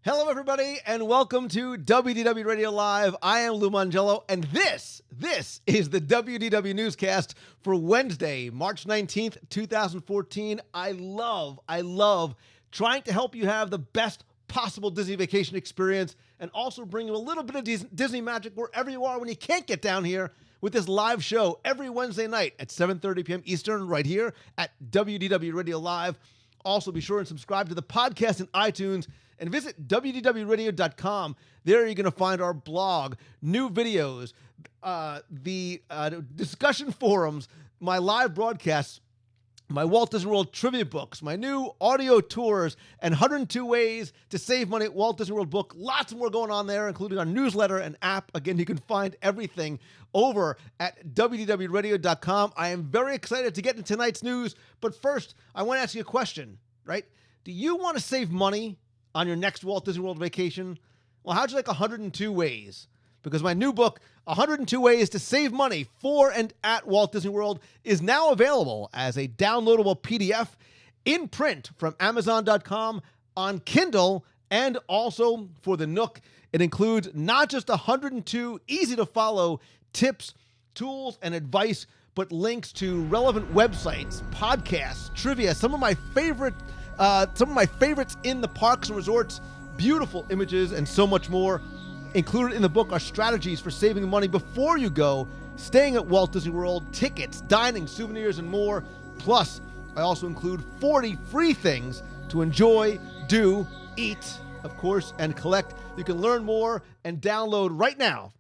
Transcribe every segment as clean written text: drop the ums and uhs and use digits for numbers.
Hello, everybody, and welcome to WDW Radio Live. I am Lou Mongello, and this is the WDW newscast for Wednesday, March 19th, 2014. I love trying to help you have the best possible Disney vacation experience and also bring you a little bit of Disney magic wherever you are when you can't get down here with this live show every Wednesday night at 7:30 p.m. Eastern right here at WDW Radio Live. Also, be sure and subscribe to the podcast in iTunes and visit WDWradio.com. There you're going to find our blog, new videos, the discussion forums, my live broadcasts, my Walt Disney World trivia books, my new audio tours, and 102 ways to save money at Walt Disney World book. Lots more going on there, including our newsletter and app. Again, you can find everything over at WDWradio.com. I am very excited to get into tonight's news, but first, I want to ask you a question, right? Do you want to save money on your next Walt Disney World vacation? Well, how'd you like 102 ways? Because my new book, 102 Ways to Save Money for and at Walt Disney World, is now available as a downloadable PDF in print from Amazon.com, on Kindle, and also for the Nook. It includes not just 102 easy-to-follow tips, tools, and advice, but links to relevant websites, podcasts, trivia, some of my favorites in the parks and resorts, beautiful images, and so much more. Included in the book are strategies for saving money before you go, staying at Walt Disney World, tickets, dining, souvenirs, and more. Plus, I also include 40 free things to enjoy, do, eat, of course, and collect. You can learn more and download right now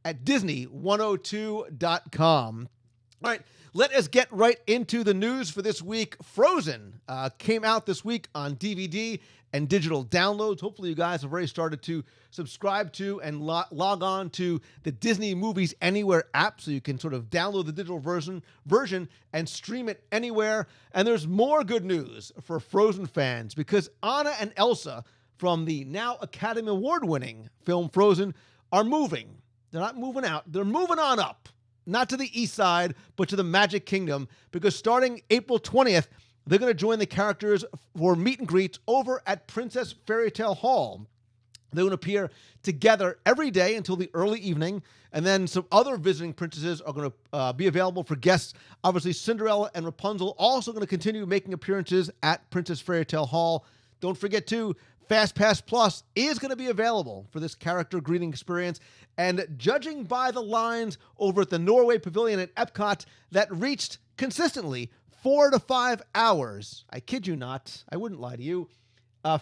at Disney102.com. All right, let us get right into the news for this week. Frozen came out this week on DVD and digital downloads. Hopefully you guys have already started to subscribe to and log on to the Disney Movies Anywhere app so you can sort of download the digital version and stream it anywhere. And there's more good news for Frozen fans because Anna and Elsa from the now Academy Award-winning film Frozen are moving. They're not moving out. They're moving on up. Not to the east side, but to the Magic Kingdom, because starting April 20th, they're going to join the characters for meet and greets over at Princess Fairy Tale Hall. They're going to appear together every day until the early evening, and then some other visiting princesses are going to be available for guests. Obviously, Cinderella and Rapunzel also going to continue making appearances at Princess Fairy Tale Hall. Don't forget, too, Fast Pass Plus is going to be available for this character greeting experience. And judging by the lines over at the Norway Pavilion at Epcot that reached consistently 4 to 5 hours, I kid you not, I wouldn't lie to you,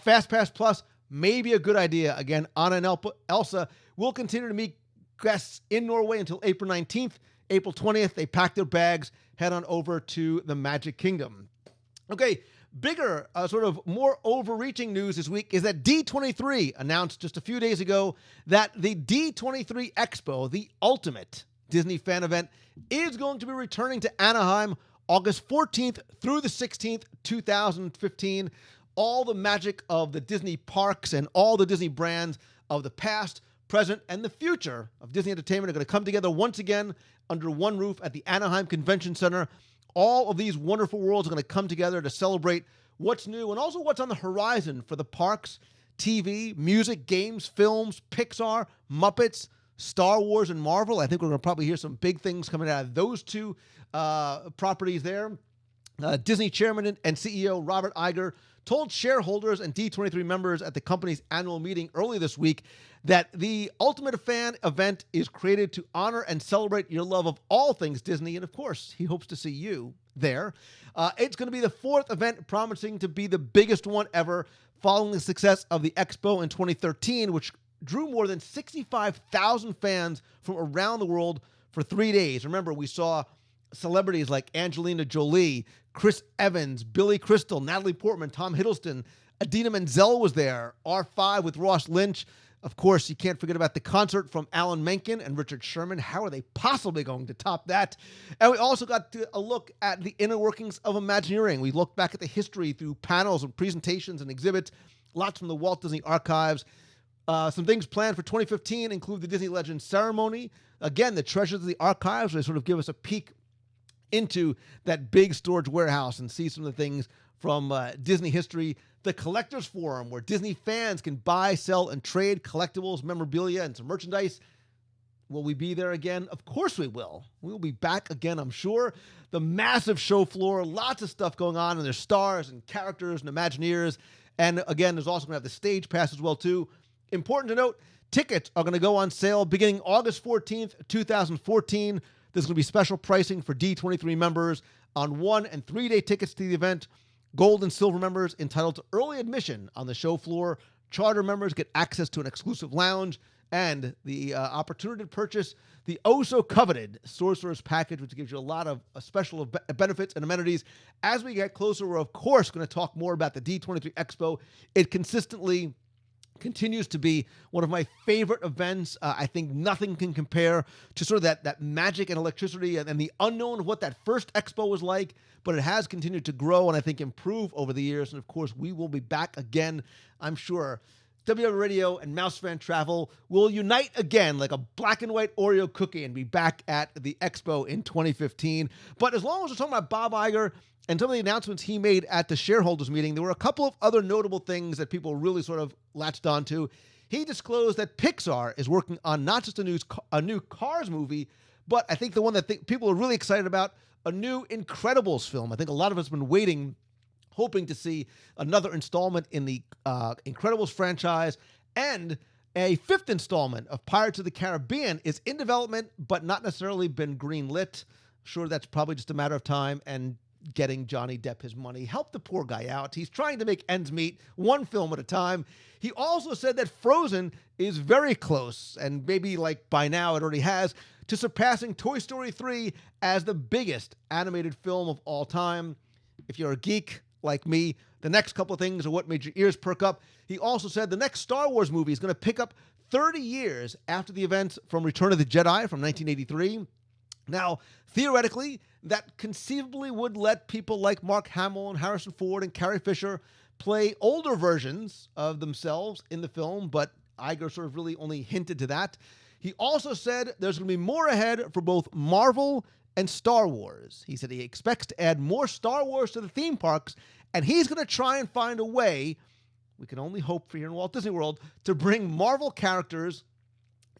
Fast Pass Plus may be a good idea. Again, Anna and Elsa will continue to meet guests in Norway until April 19th. April 20th, they pack their bags, head on over to the Magic Kingdom. Okay, bigger, sort of more overreaching news this week is that D23 announced just a few days ago that the D23 Expo, the ultimate Disney fan event, is going to be returning to Anaheim August 14th through the 16th, 2015. All the magic of the Disney parks and all the Disney brands of the past, present, and the future of Disney entertainment are going to come together once again under one roof at the Anaheim Convention Center. All of these wonderful worlds are going to come together to celebrate what's new and also what's on the horizon for the parks, TV, music, games, films, Pixar, Muppets, Star Wars, and Marvel. I think we're going to probably hear some big things coming out of those two properties there. Disney Chairman and CEO Robert Iger told shareholders and D23 members at the company's annual meeting early this week that the Ultimate Fan event is created to honor and celebrate your love of all things Disney, and of course, he hopes to see you there. It's going to be the fourth event, promising to be the biggest one ever, following the success of the Expo in 2013, which drew more than 65,000 fans from around the world for 3 days. Remember, we saw celebrities like Angelina Jolie, Chris Evans, Billy Crystal, Natalie Portman, Tom Hiddleston, Idina Menzel was there, R5 with Ross Lynch. Of course, you can't forget about the concert from Alan Menken and Richard Sherman. How are they possibly going to top that? And we also got a look at the inner workings of Imagineering. We looked back at the history through panels and presentations and exhibits, lots from the Walt Disney Archives. Some things planned for 2015 include the Disney Legends ceremony. Again, the Treasures of the Archives, they sort of give us a peek into that big storage warehouse and see some of the things from Disney history. The Collectors Forum, where Disney fans can buy, sell, and trade collectibles, memorabilia, and some merchandise. Will we be there again? Of course we will. We will be back again, I'm sure. The massive show floor, lots of stuff going on, and there's stars and characters and Imagineers. And again, there's also going to have the stage pass as well, too. Important to note, tickets are going to go on sale beginning August 14th, 2014. There's going to be special pricing for D23 members on 1- and 3-day tickets to the event. Gold and silver members entitled to early admission on the show floor. Charter members get access to an exclusive lounge and the opportunity to purchase the oh-so-coveted Sorcerer's Package, which gives you a lot of special benefits and amenities. As we get closer, we're, of course, going to talk more about the D23 Expo. It consistently continues to be one of my favorite events. I think nothing can compare to sort of that magic and electricity and the unknown of what that first expo was like, but it has continued to grow and I think improve over the years. And of course, we will be back again, I'm sure. WDW Radio and Mouse Fan Travel will unite again like a black and white Oreo cookie and be back at the expo in 2015. But as long as we're talking about Bob Iger and some of the announcements he made at the shareholders meeting, there were a couple of other notable things that people really sort of latched onto. He disclosed that Pixar is working on not just a new Cars movie, but I think the one that people are really excited about, a new Incredibles film. I think a lot of us have been waiting, hoping to see another installment in the Incredibles franchise, and a 5th installment of Pirates of the Caribbean is in development, but not necessarily been greenlit. Sure, that's probably just a matter of time and getting Johnny Depp his money. Help the poor guy out. He's trying to make ends meet, one film at a time. He also said that Frozen is very close, and maybe like by now it already has, to surpassing Toy Story 3 as the biggest animated film of all time. If you're a geek like me, the next couple of things are what made your ears perk up. He also said the next Star Wars movie is going to pick up 30 years after the events from Return of the Jedi from 1983. Now, theoretically, that conceivably would let people like Mark Hamill and Harrison Ford and Carrie Fisher play older versions of themselves in the film, but Iger sort of really only hinted to that. He also said there's going to be more ahead for both Marvel and Star Wars. He said he expects to add more Star Wars to the theme parks, and he's going to try and find a way, we can only hope for here in Walt Disney World, to bring Marvel characters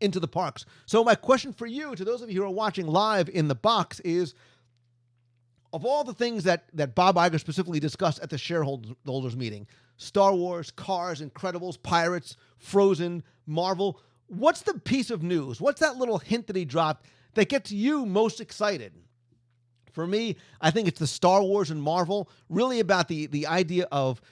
into the parks. So my question for you, to those of you who are watching live in the box, is of all the things that Bob Iger specifically discussed at the shareholders meeting, Star Wars, Cars, Incredibles, Pirates, Frozen, Marvel, what's the piece of news? What's that little hint that he dropped that gets you most excited? For me, I think it's the Star Wars and Marvel, really about the idea of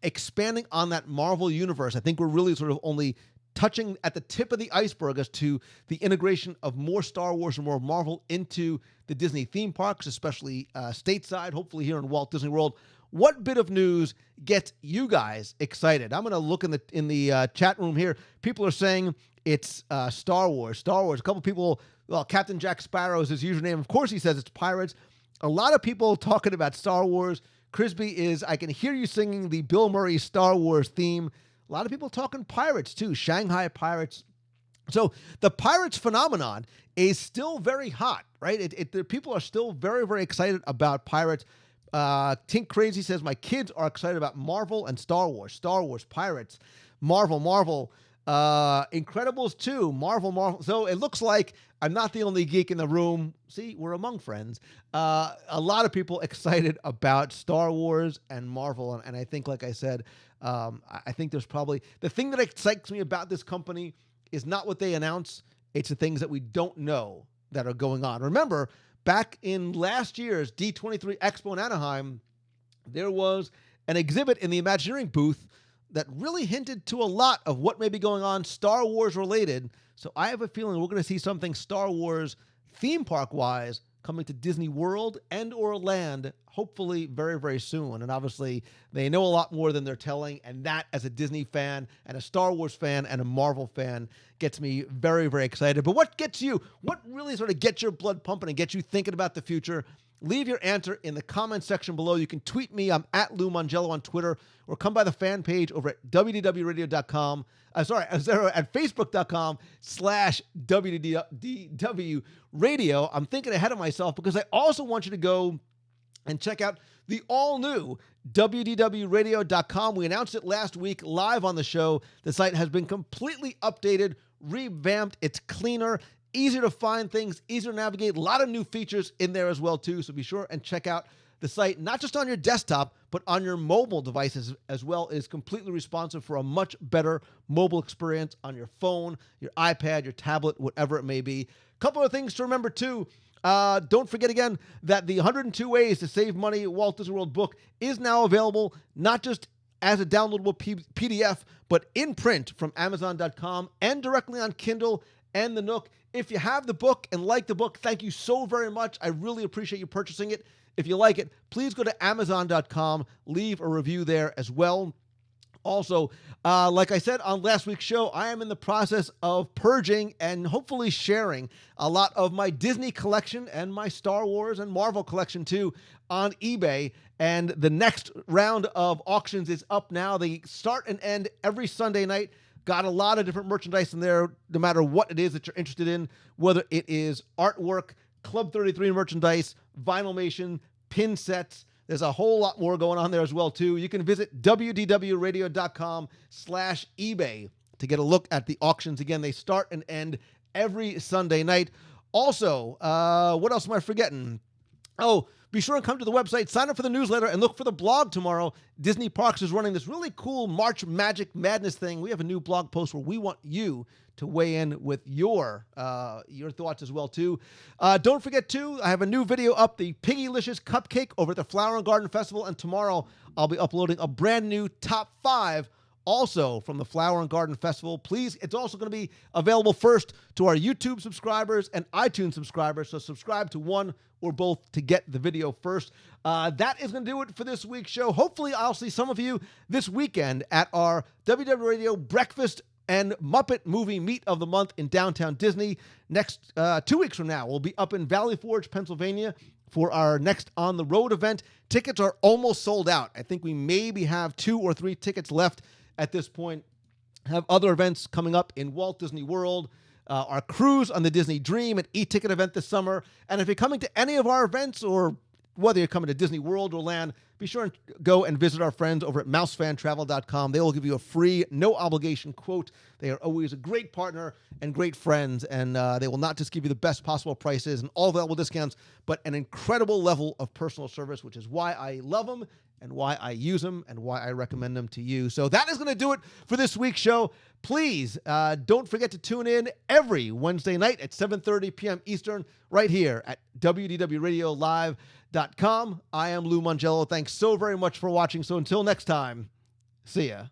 expanding on that Marvel universe. I think we're really sort of only touching at the tip of the iceberg as to the integration of more Star Wars and more Marvel into the Disney theme parks, especially stateside, hopefully here in Walt Disney World. What bit of news gets you guys excited? I'm going to look in the chat room here. People are saying it's Star Wars. Star Wars. A couple people, well, Captain Jack Sparrow is his username. Of course, he says it's Pirates. A lot of people talking about Star Wars. Crisby is, I can hear you singing the Bill Murray Star Wars theme. A lot of people talking Pirates, too. Shanghai Pirates. So the Pirates phenomenon is still very hot, right? The people are still very, very excited about Pirates. Tink Crazy says, my kids are excited about Marvel and Star Wars. Star Wars, Pirates, Marvel. Incredibles 2, Marvel. So it looks like I'm not the only geek in the room. See, we're among friends. A lot of people excited about Star Wars and Marvel. And I think, like I said, I think there's probably the thing that excites me about this company is not what they announce. It's the things that we don't know that are going on. Remember, back in last year's D23 Expo in Anaheim, there was an exhibit in the Imagineering booth that really hinted to a lot of what may be going on Star Wars related. So I have a feeling we're going to see something Star Wars theme park wise coming to Disney World and or Land, hopefully very, very soon. And obviously they know a lot more than they're telling. And that, as a Disney fan and a Star Wars fan and a Marvel fan, gets me very, very excited. But what gets you, what really sort of gets your blood pumping and gets you thinking about the future? leave your answer in the comment section below. You can tweet me. I'm at Lou Mongello on Twitter, or come by the fan page over at WDWradio.com. At Facebook.com/WDW Radio. I'm thinking ahead of myself because I also want you to go and check out the all-new WDWradio.com. We announced it last week live on the show. The site has been completely updated, revamped. It's cleaner, easier to find things, easier to navigate. A lot of new features in there as well, too. So be sure and check out the site, not just on your desktop, but on your mobile devices as well. It is completely responsive for a much better mobile experience on your phone, your iPad, your tablet, whatever it may be. A couple of things to remember, too. Don't forget again that the 102 Ways to Save Money Walt Disney World book is now available, not just as a downloadable PDF, but in print from Amazon.com and directly on Kindle and the Nook. If you have the book and like the book, thank you so very much. I really appreciate you purchasing it. If you like it, please go to Amazon.com, leave a review there as well. Also, like I said on last week's show, I am in the process of purging and hopefully sharing a lot of my Disney collection and my Star Wars and Marvel collection too on eBay. And the next round of auctions is up now. They start and end every Sunday night. Got a lot of different merchandise in there, no matter what it is that you're interested in, whether it is artwork, Club 33 merchandise, vinylmation, pin sets. There's a whole lot more going on there as well, too. You can visit WDWradio.com/eBay to get a look at the auctions. Again, they start and end every Sunday night. Also, what else am I forgetting? Oh, be sure and come to the website, sign up for the newsletter, and look for the blog tomorrow. Disney Parks is running this really cool March Magic Madness thing. We have a new blog post where we want you to weigh in with your thoughts as well, too. Don't forget, too, I have a new video up, the Piggylicious Cupcake over at the Flower and Garden Festival, and tomorrow I'll be uploading a brand new top 5 also from the Flower and Garden Festival. Please, it's also going to be available first to our YouTube subscribers and iTunes subscribers, so subscribe to one or both to get the video first. That is going to do it for this week's show. Hopefully, I'll see some of you this weekend at our WDW Radio Breakfast and Muppet Movie Meet of the Month in downtown Disney. Next 2 weeks from now, we'll be up in Valley Forge, Pennsylvania for our next On the Road event. Tickets are almost sold out. I think we maybe have 2 or 3 tickets left at this point. Have other events coming up in Walt Disney World, our cruise on the Disney Dream, an e-ticket event this summer. And if you're coming to any of our events, or whether you're coming to Disney World or Land, be sure and go and visit our friends over at mousefantravel.com. They will give you a free, no-obligation quote. They are always a great partner and great friends, and they will not just give you the best possible prices and all available discounts, but an incredible level of personal service, which is why I love them and why I use them and why I recommend them to you. So that is going to do it for this week's show. Please don't forget to tune in every Wednesday night at 7:30 p.m. Eastern right here at WDWRadioLive.com. I am Lou Mongello. Thanks so very much for watching. So until next time, see ya.